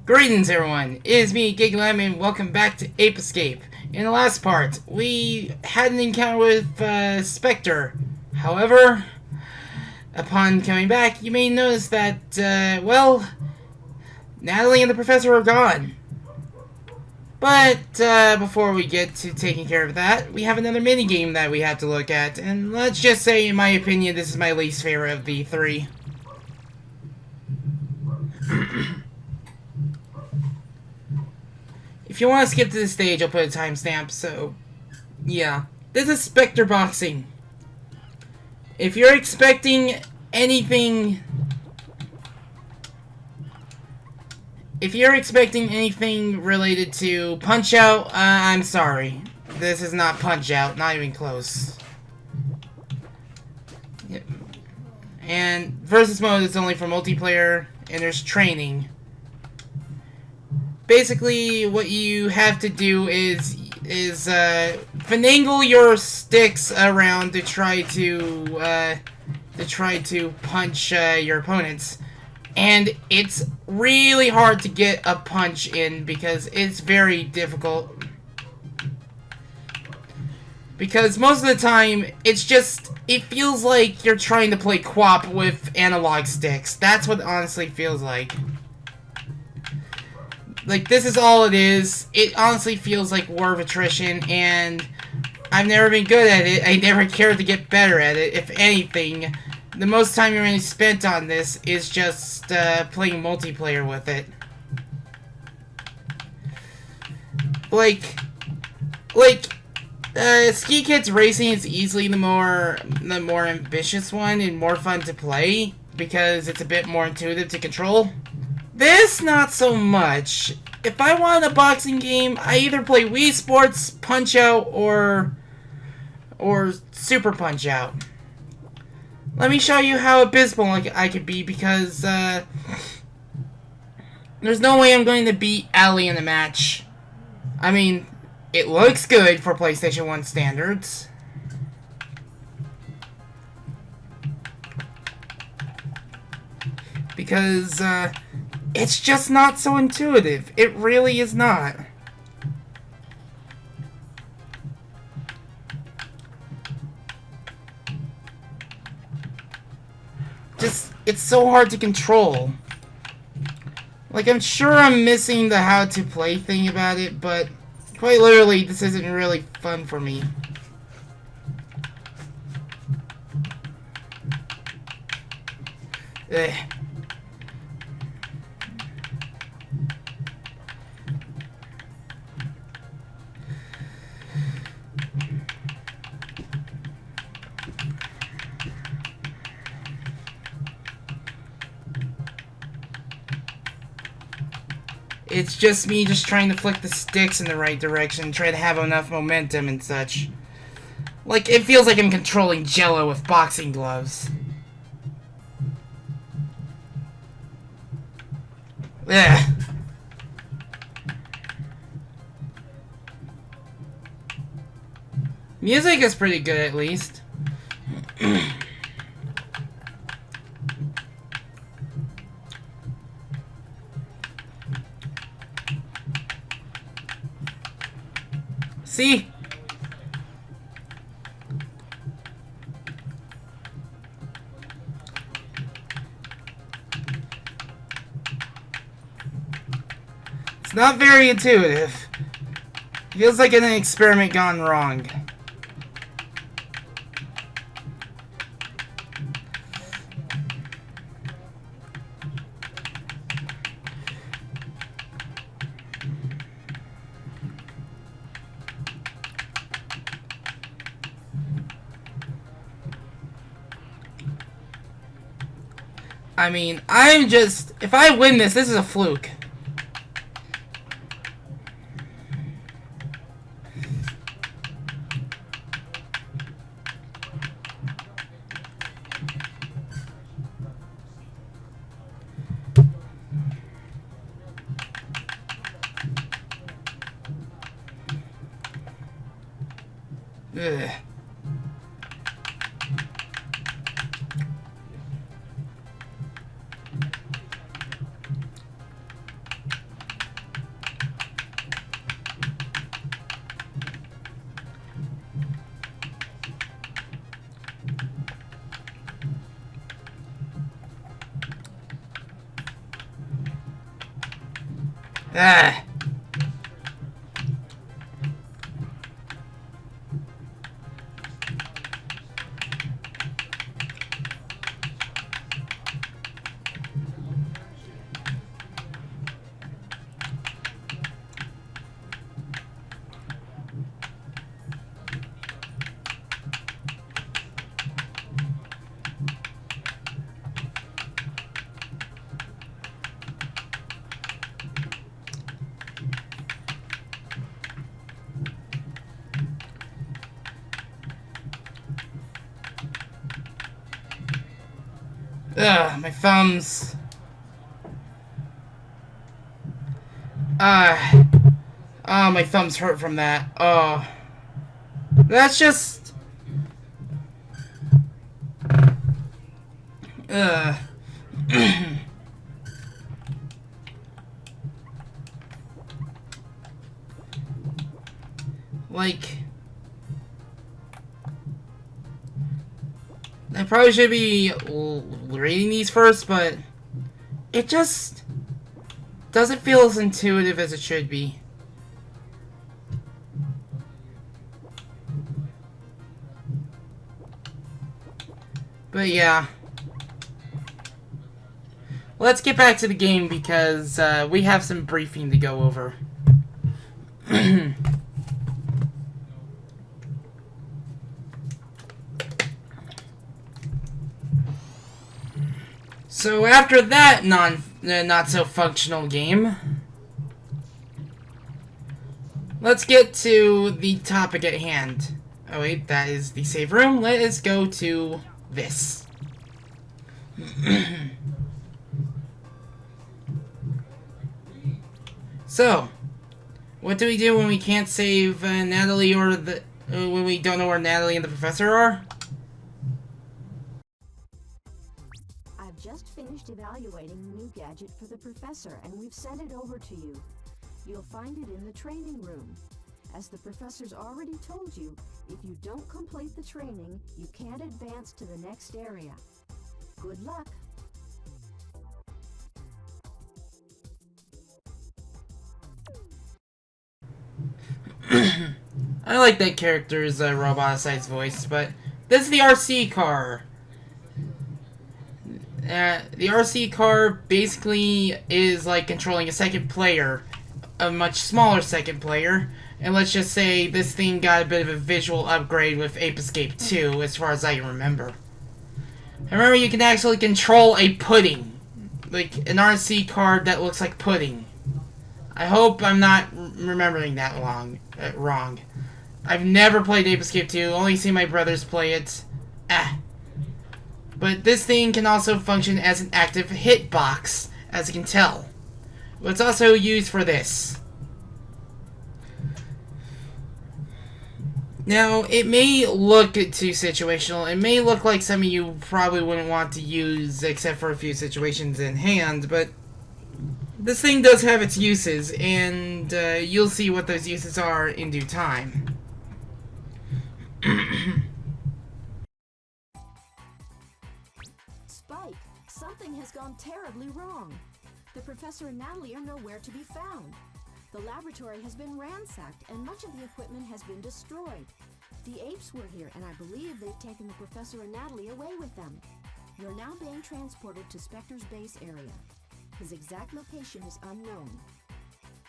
Greetings everyone, it is me, Gigalem, and welcome back to Ape Escape. In the last part, we had an encounter with Spectre. However, upon coming back, you may notice that, Natalie and the professor are gone. But before we get to taking care of that, we have another minigame that we have to look at, and let's just say, in my opinion, this is my least favorite of the three. If you want to skip to this stage, I'll put a timestamp, so yeah. This is Spectre Boxing. If you're expecting anything... If you're expecting anything related to Punch-Out, I'm sorry. This is not Punch-Out, not even close. And versus mode is only for multiplayer, and there's training. Basically, what you have to do is finagle your sticks around to try to punch your opponents, and it's really hard to get a punch in because it's very difficult. Because most of the time, it feels like you're trying to play QWOP with analog sticks. That's what it honestly feels like. Like, this is all it is. It honestly feels like war of attrition, and I've never been good at it. I never cared to get better at it. If anything, the most time you're really spent on this is just playing multiplayer with it. Ski Kids Racing is easily the more ambitious one and more fun to play because it's a bit more intuitive to control. This, not so much. If I want a boxing game, I either play Wii Sports, Punch-Out, or Super Punch-Out. Let me show you how abysmal I could be, because there's no way I'm going to beat Ali in a match. I mean, it looks good for PlayStation 1 standards. Because, it's just not so intuitive. It really is not. It's so hard to control. Like, I'm sure I'm missing the how to play thing about it, but quite literally, this isn't really fun for me. Ugh. It's just me just trying to flick the sticks in the right direction, try to have enough momentum and such. Like, it feels like I'm controlling Jello with boxing gloves. Ugh. Music is pretty good, at least. See? It's not very intuitive. Feels like an experiment gone wrong. I mean, if I win this is a fluke. Ugh. Ah. Ugh, my thumbs. Oh, my thumbs hurt from that. Oh. That's just... Ugh. Like... I probably should be reading these first, but... It just... doesn't feel as intuitive as it should be. But yeah. Let's get back to the game because we have some briefing to go over. So after that not so functional game, let's get to the topic at hand. Oh wait, that is the save room. Let us go to this. So, what do we do when we can't save Natalie or when we don't know where Natalie and the professor are? I've just finished evaluating the new gadget for the professor, and we've sent it over to you. You'll find it in the training room. As the professor's already told you, if you don't complete the training, you can't advance to the next area. Good luck. I like that character's roboticized voice, but this is the RC car. The RC car basically is like controlling a second player, a much smaller second player, and let's just say this thing got a bit of a visual upgrade with Ape Escape 2, as far as I can remember. I remember you can actually control a pudding, like an RC car that looks like pudding. I hope I'm not remembering that wrong. I've never played Ape Escape 2, only seen my brothers play it. But this thing can also function as an active hitbox, as you can tell. But it's also used for this. Now, it may look too situational. It may look like some of you probably wouldn't want to use, except for a few situations in hand, but this thing does have its uses, and you'll see what those uses are in due time. Spike, something has gone terribly wrong. The professor and Natalie are nowhere to be found. The laboratory has been ransacked, and much of the equipment has been destroyed. The apes were here, and I believe they've taken the professor and Natalie away with them. You're now being transported to Spectre's base area. His exact location is unknown.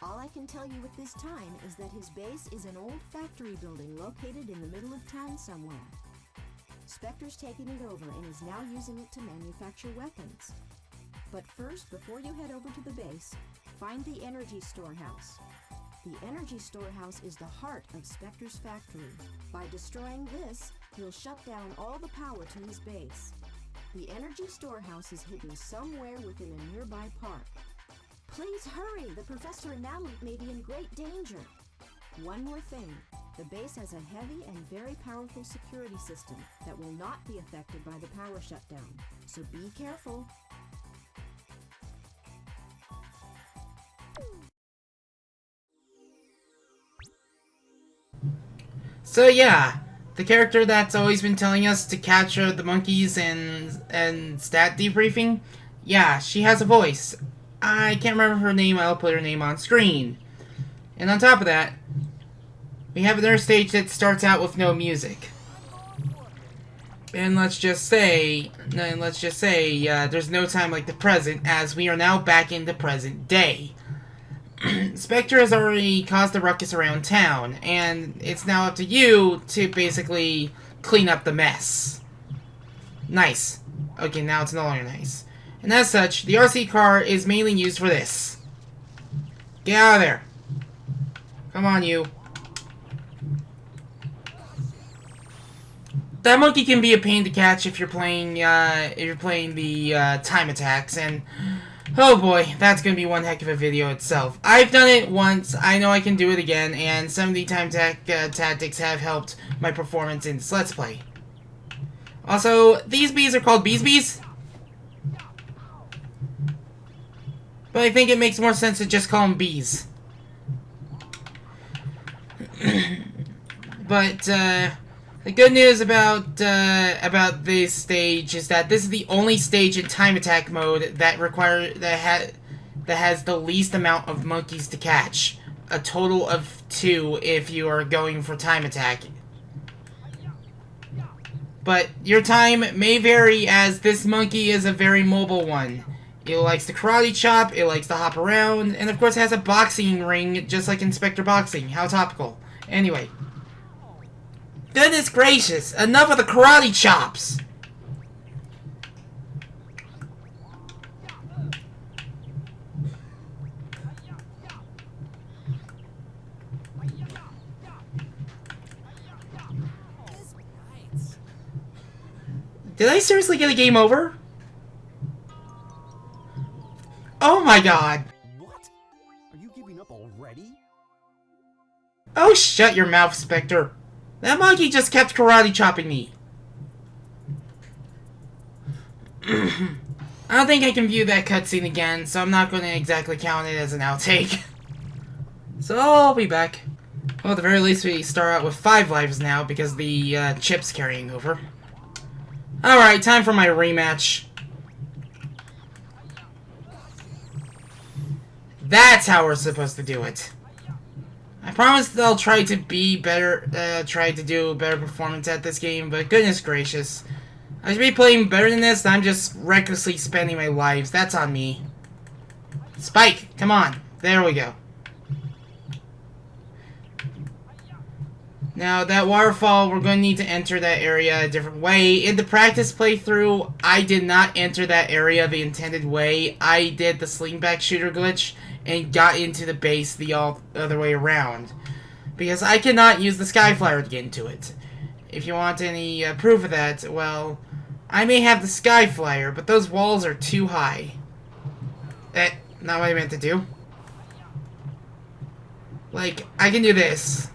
All I can tell you at this time is that his base is an old factory building located in the middle of town somewhere. Spectre's taken it over and is now using it to manufacture weapons. But first, before you head over to the base, find the energy storehouse. The energy storehouse is the heart of Spectre's factory. By destroying this, he'll shut down all the power to his base. The energy storehouse is hidden somewhere within a nearby park. Please hurry! The professor and Natalie may be in great danger. One more thing. The base has a heavy and very powerful security system that will not be affected by the power shutdown. So be careful. So yeah, the character that's always been telling us to capture the monkeys and stat debriefing, yeah, she has a voice. I can't remember her name. I'll put her name on screen. And on top of that, we have another stage that starts out with no music. And let's just say, there's no time like the present, as we are now back in the present day. Spectre has already caused a ruckus around town, and it's now up to you to basically clean up the mess. Nice. Okay, now it's no longer nice. And as such, the RC car is mainly used for this. Get out of there. Come on, you. That monkey can be a pain to catch if you're playing the time attacks, and oh boy, that's gonna be one heck of a video itself. I've done it once, I know I can do it again, and some of the time tactics have helped my performance in this Let's Play. Also, these bees are called bees. But I think it makes more sense to just call them bees. But, the good news about this stage is that this is the only stage in time attack mode that has the least amount of monkeys to catch. A total of 2 if you are going for time attack. But your time may vary, as this monkey is a very mobile one. It likes to karate chop, it likes to hop around, and of course it has a boxing ring just like in Spectre Boxing. How topical. Anyway. Goodness gracious, enough of the karate chops! Did I seriously get a game over? Oh my god! What? Are you giving up already? Oh, shut your mouth, Spectre. That monkey just kept karate chopping me. I don't think I can view that cutscene again, so I'm not going to exactly count it as an outtake. So I'll be back. Well, at the very least, we start out with 5 lives now, because the chip's carrying over. Alright, time for my rematch. That's how we're supposed to do it. I promise that I'll try to be better, try to do a better performance at this game, but goodness gracious. I should be playing better than this, and I'm just recklessly spending my lives. That's on me. Spike, come on. There we go. Now, that waterfall, we're going to need to enter that area a different way. In the practice playthrough, I did not enter that area the intended way. I did the slingback shooter glitch and got into the base the other way around. Because I cannot use the Skyflyer to get into it. If you want any proof of that, well, I may have the Skyflyer, but those walls are too high. Not what I meant to do. Like, I can do this,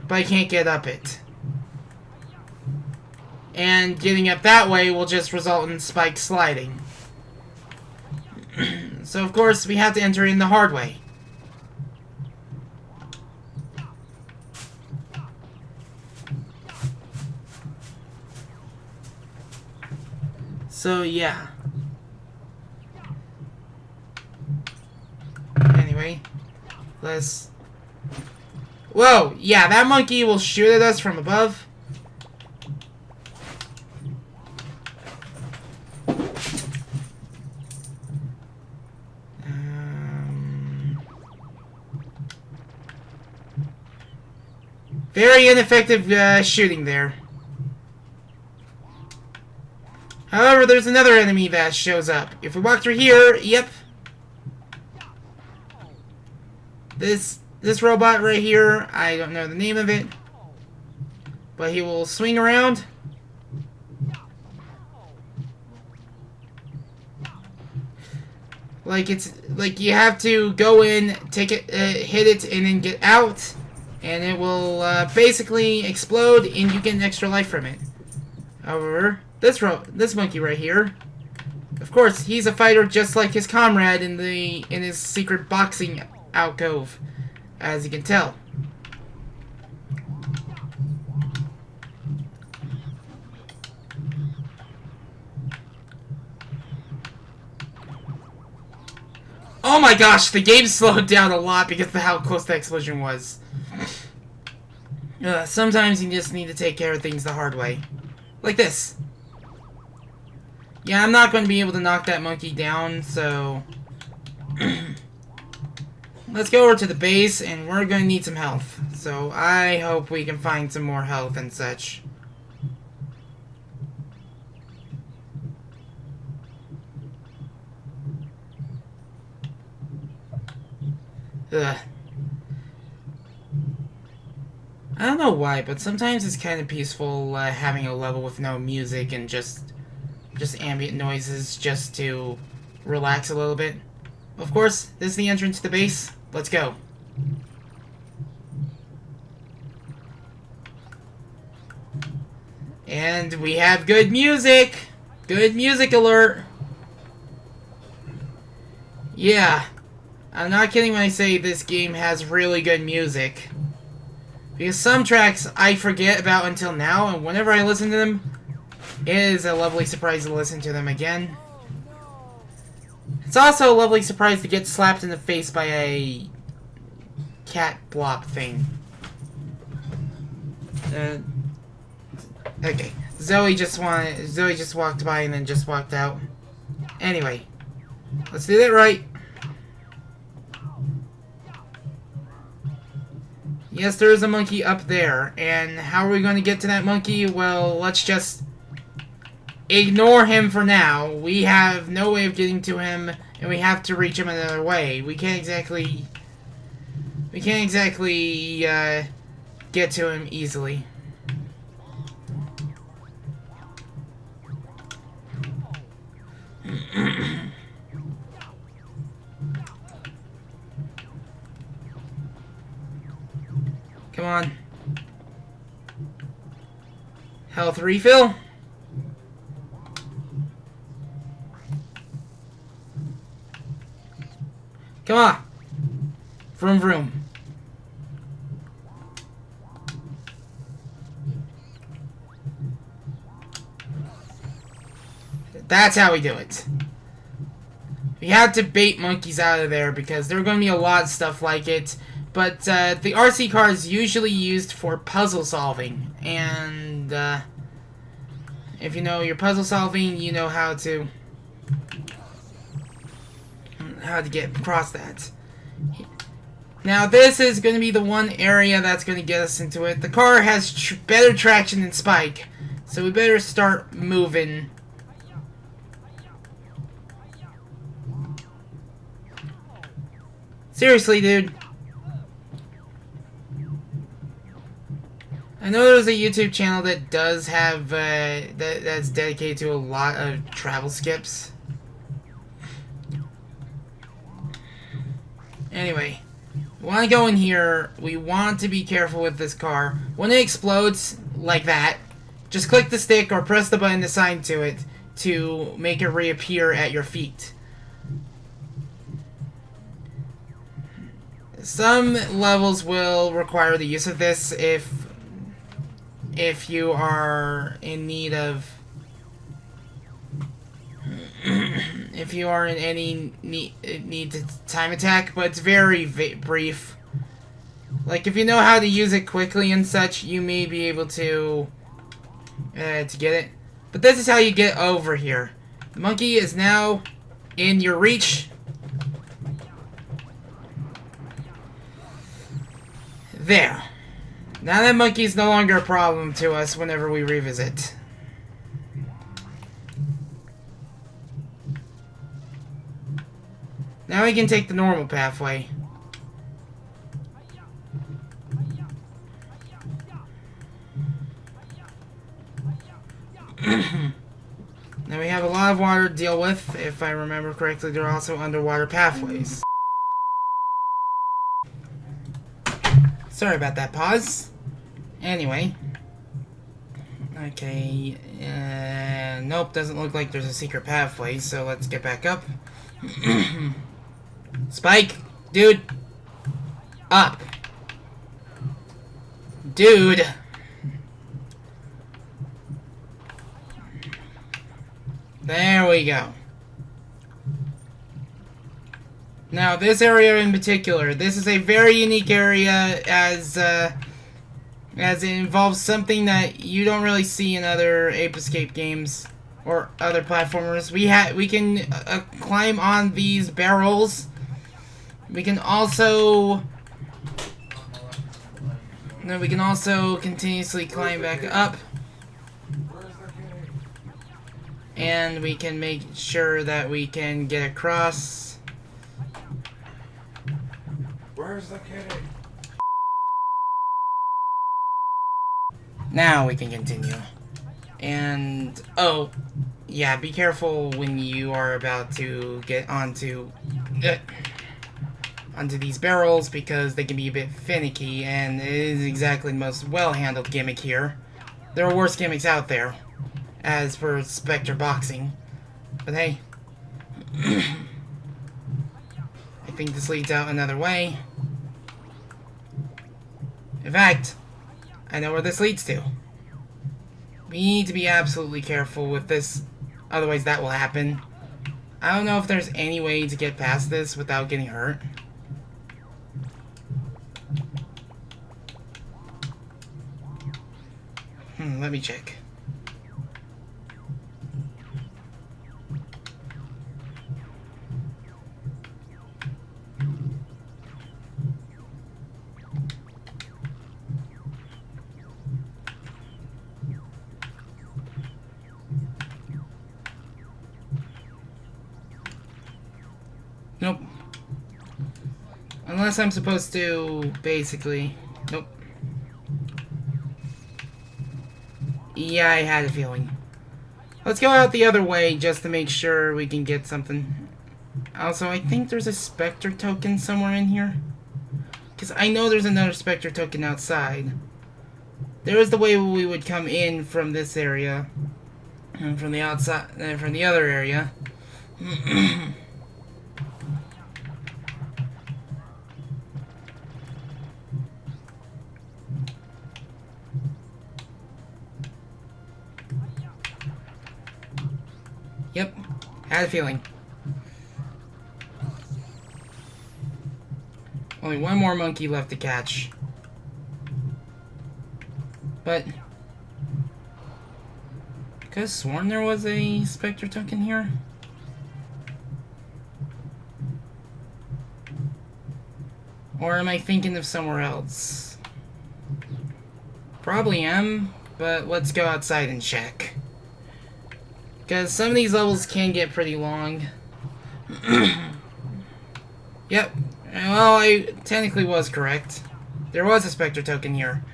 but I can't get up it. And getting up that way will just result in Spike sliding. So, of course, we have to enter in the hard way. So, yeah. Anyway, let's... Whoa! Yeah, that monkey will shoot at us from above. Very ineffective shooting there. However, there's another enemy that shows up. If we walk through here, yep. This robot right here, I don't know the name of it, but he will swing around. Like you have to go in, take it, hit it, and then get out, and it will basically explode, and you get an extra life from it. However, this monkey right here, of course, he's a fighter just like his comrade in his secret boxing alcove, as you can tell. Oh my gosh, the game slowed down a lot because of how close the explosion was. Sometimes you just need to take care of things the hard way. Like this. Yeah, I'm not going to be able to knock that monkey down, so... Let's go over to the base, and we're going to need some health. So I hope we can find some more health and such. Ugh. I don't know why, but sometimes it's kind of peaceful having a level with no music and just ambient noises just to relax a little bit. Of course, this is the entrance to the base. Let's go. And we have good music! Good music alert! Yeah. I'm not kidding when I say this game has really good music. Because some tracks I forget about until now, and whenever I listen to them, it is a lovely surprise to listen to them again. It's also a lovely surprise to get slapped in the face by a cat blob thing. Okay. Zoe just walked by and then just walked out. Anyway, let's do that right. Yes, there is a monkey up there, and how are we going to get to that monkey? Well, let's just ignore him for now. We have no way of getting to him, and we have to reach him another way. We can't exactly get to him easily. Come on. Health refill. Come on. Vroom vroom. That's how we do it. We have to bait monkeys out of there because there are going to be a lot of stuff like it. But the RC car is usually used for puzzle solving. And if you know your puzzle solving, you know how to get across that. Now this is going to be the one area that's going to get us into it. The car has better traction than Spike, so we better start moving. Seriously, dude. I know there's a YouTube channel that does have that's dedicated to a lot of travel skips. Anyway, we want to go in here. We want to be careful with this car. When it explodes like that, just click the stick or press the button assigned to it to make it reappear at your feet. Some levels will require the use of this if you are in need of if you are in any need to time attack, but it's very brief. Like if you know how to use it quickly and such, you may be able to get it. But this is how you get over here. The monkey is now in your reach. There. Now that monkey is no longer a problem to us whenever we revisit. Now we can take the normal pathway. Now we have a lot of water to deal with. If I remember correctly, there are also underwater pathways. Sorry about that pause. Anyway. Okay. Nope, doesn't look like there's a secret pathway, so let's get back up. Spike! Dude! Up! Dude! There we go. Now, this area in particular, this is a very unique area as it involves something that you don't really see in other Ape Escape games or other platformers. We can climb on these barrels. We can also continuously climb back up. And we can make sure that we can get across. Where's the kitty? Now we can continue. And, oh, yeah, be careful when you are about to get onto these barrels, because they can be a bit finicky, and it is exactly the most well-handled gimmick here. There are worse gimmicks out there, as for Spectre boxing. But hey, I think this leads out another way. In fact, I know where this leads to. We need to be absolutely careful with this, otherwise that will happen. I don't know if there's any way to get past this without getting hurt. Let me check. Nope. Unless I'm supposed to, basically... Nope. Yeah, I had a feeling. Let's go out the other way just to make sure we can get something. Also, I think there's a Spectre token somewhere in here. Because I know there's another Spectre token outside. There is the way we would come in from this area. And from the outside, from the other area. Yep, had a feeling. Only one more monkey left to catch. But I could have sworn there was a Spectre token here. Or am I thinking of somewhere else? Probably am, but let's go outside and check. Because some of these levels can get pretty long. Yep. Well, I technically was correct. There was a Spectre token here.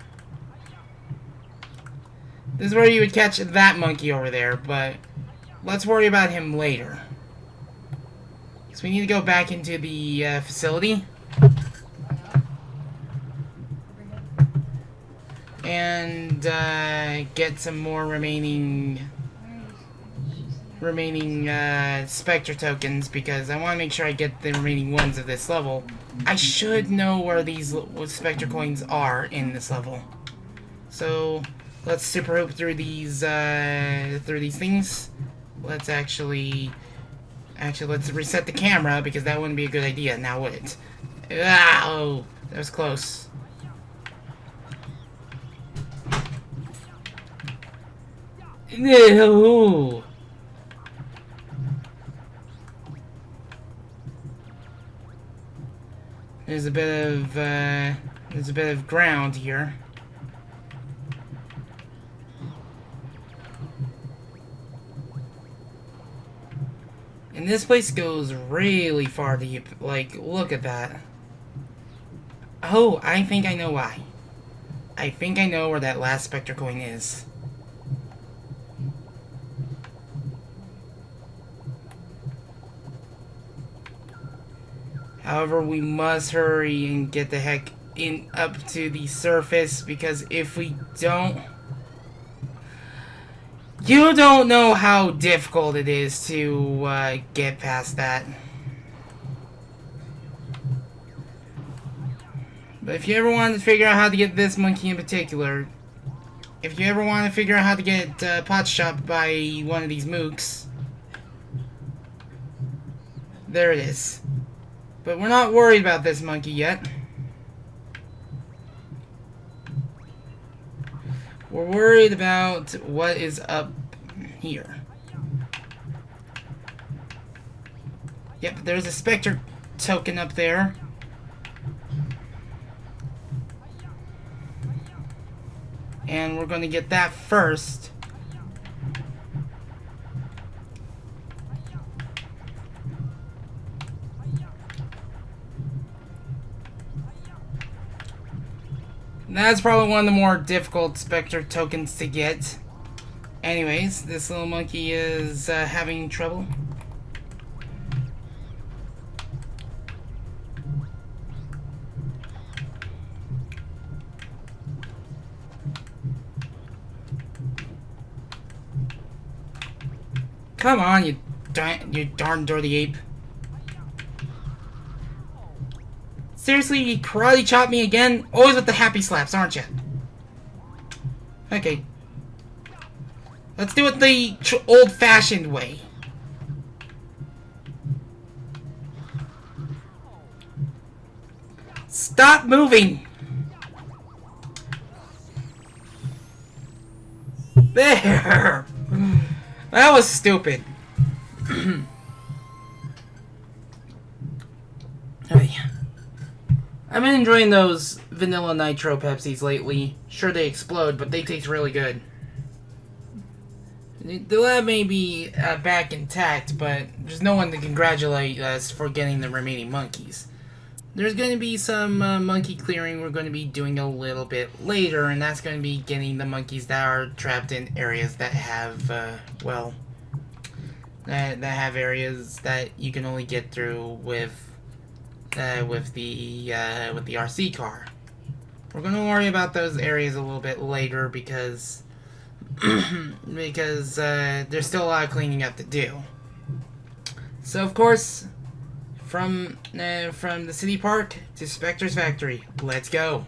This is where you would catch that monkey over there, but let's worry about him later. Because we need to go back into the facility. And get some more remaining Spectre tokens, because I want to make sure I get the remaining ones of this level. I should know where these Spectre coins are in this level. So let's super hoop through these things. Let's actually let's reset the camera, because that wouldn't be a good idea now, would it? Oh, that was close. No. There's a bit of ground here. And this place goes really far deep. Like, look at that. Oh, I think I know why. I think I know where that last Spectre coin is. However, we must hurry and get the heck up to the surface, because if we don't... You don't know how difficult it is to get past that. But if you ever want to figure out how to get this monkey in particular, if you ever want to figure out how to get pot shopped by one of these mooks, there it is. But we're not worried about this monkey yet. We're worried about what is up here. Yep, there's a Spectre token up there. And we're going to get that first. That's probably one of the more difficult Spectre tokens to get. Anyways, this little monkey is having trouble. Come on, you darn dirty ape. Seriously, you karate chop me again? Always with the happy slaps, aren't you? Okay. Let's do it the old-fashioned way. Stop moving! There! That was stupid. Hey. I've been enjoying those vanilla nitro Pepsis lately. Sure, they explode, but they taste really good. The lab may be back intact, but there's no one to congratulate us for getting the remaining monkeys. There's going to be some monkey clearing we're going to be doing a little bit later, and that's going to be getting the monkeys that are trapped in areas that have, well, that have areas that you can only get through with the RC car. We're going to worry about those areas a little bit later because there's still a lot of cleaning up to do. So of course, from the city park to Spectre's factory, let's go.